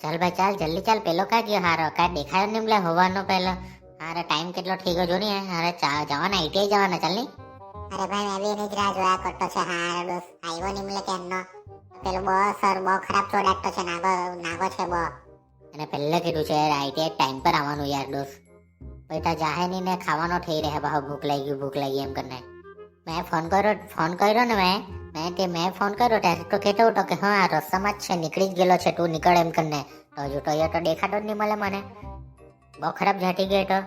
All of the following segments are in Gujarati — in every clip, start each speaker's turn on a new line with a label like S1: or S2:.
S1: ચાલ ભાઈ ચાલ જલ્દી ચાલ, પેલો ક્યાં ગયો? હારો કાંઈ દેખાયો નહીં મળે હોવાનો પહેલો. હારે ટાઈમ કેટલો થઈ ગયો જો ને. હારે જવાના આઈટીઆઈ જવાના, ચાલ ની.
S2: અરે ભાઈ મેં બી એની જ રાહ જોયા કરતો છે. હા દોસ્ત આવ્યો નહીં મળે કેમનો. પેલો બહુ સર બહુ ખરાબ ચોડાટતો છે, નાગો છે બહુ.
S1: એને પહેલે કીધું છે આઈટીઆઈ ટાઈમ પર આવવાનું યાર દોસ્ત. પછી ત્યાં જાહે નહીં ને ખાવાનો થઈ રહે બહુ ભૂખ લાગી એમ કરીને. મેં ફોન કર્યો ને મેં ફોન કર્યો ત્યારે તો કહેતો હતો કે હા આ રસ્તામાં જ છે, નીકળી જ ગયેલો છે, તું નીકળ એમ કરીને. તો હજુ તો અહીંયા તો દેખાતો જ નહીં મળે મને. બહુ ખરાબ ઝાટી ગયો તો.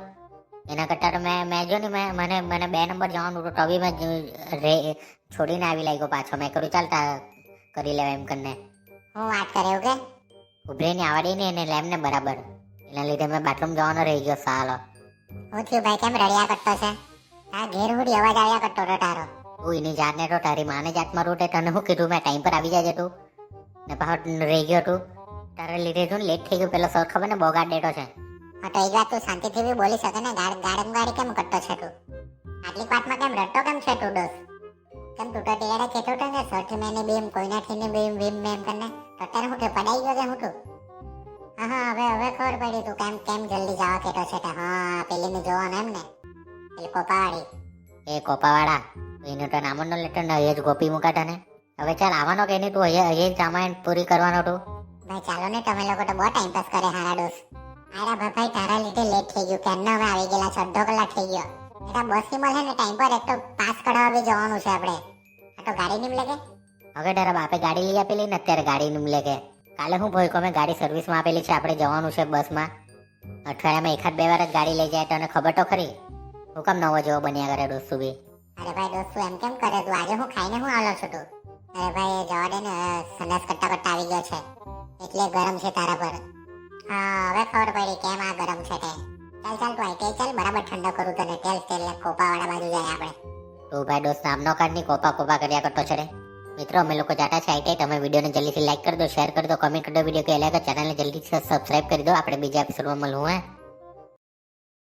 S1: એના કરતાં તો મેં જો ને મને 2 નંબર જવાનું હતું તો બી મેં છોડીને આવી લાગ્યો પાછો. મેં કર્યું ચાલતા કરી લેવા એમ કરીને.
S2: હું વાત કરે એવું કે?
S1: ઉભરે આવવા દે ને એને લેમને બરાબર. એના લીધે મેં બાથરૂમ જવાનો રહી ગયો સાલો.
S2: હું થયું ભાઈ કેમ રડ્યા કરતો છે? હા ઘેર હુડી અવાજ આવ્યા કરતો હતો તારો.
S1: તું એની જાતને તો તારી માને જાતમાં રૂટે તને શું કીધું મેં ટાઈમ પર આવી જાય તું ને પાછો રહી ગયો તું. તારા લીધે તું લેટ થઈ ગયું. પેલો સર ખબર ને બોગાડ દેતો છે.
S2: હા તો એક વાત તું શાંતિથી બી બોલી શકે ને. ગાડી કેમ કરતો છે તું? આટલી વાતમાં કેમ રડતો કેમ છે તું દોસ્ત? કેમ તું તો ટેડે કહેતો હતો ને સઠ મેની બેમ કોઈનાથી ની બેમ મેમ કરીને. તો અત્યારે હું કે પડાઈ ગયો કે હું તું? હા હવે ખબર પડી તું કેમ જલ્દી જવા કહેતો છે. હા પેલીને જોવાનું એમ ને, પેલી કોપાવાળી.
S1: એ કોપાવાળા એને તો નામ ન લેતો ને અહીંયા જ ગોપી મુકાતા ને. હવે ચાલ આવવાનો કે નહીં તું? અહીંયા જ રામાયણ પૂરી કરવાનો તું.
S2: ભાઈ ચાલો ને, તમે લોકો તો બહુ ટાઈમ પાસ કરે હારા દોસ્ત. આરા ભાઈ તારા લીધે લેટ થઈ ગયું. કેમનો હવે આવી ગયેલા છે? 1.5 કલાક થઈ ગયો. એટલે બસ થી મળે ને ટાઈમ પર. એક તો પાસ કઢાવવા બી જવાનું છે આપણે. આ તો ગાડી નહીં મળે કે?
S1: હવે તારા બાપે ગાડી લઈ આપેલી ને અત્યારે ગાડી નહીં મળે કે? કાલે હું ભોય મેં ગાડી સર્વિસમાં આપેલી છે, આપણે જવાનું છે બસમાં. અઠવાડિયામાં 1-2 વાર જ ગાડી લઈ જાય. તને ખબર તો ખરી હું કામ નવો જેવો બન્યા કરે દોસ્ત બી.
S2: અરે ભાઈ દોસ્ત તું એમ કેમ કરે? તું આજે હું ખાઈને હું આલો છું તું? અરે ભાઈ જવા દે ને, સંડાસ કરતા આવી ગયો છે એટલે ગરમ છે તારા પર. હા હવે ખબર પડી કેમ આ ગરમ છે તે. ચાલ તું આઈટી ચાલ, બરાબર ઠંડો કરું તને. તેલ કોપાવાળા બાજુ જાય આપણે.
S1: તું ભાઈ દોસ્ત નામનો કાઢની કોપા કર્યા કરતો છે રે. મિત્રો અમે લોકો જાતા છે આઈટીઆઈ. તમે વિડીયોને જલ્દીથી લાઈક કરી દો, શેર કરી દો, કમેન્ટ કરી દો. વિડીયો કે લાગે ચેનલને જલ્દીથી સબસ્ક્રાઇબ કરી દો. આપણે બીજા એપિસોડમાં મળવું હે.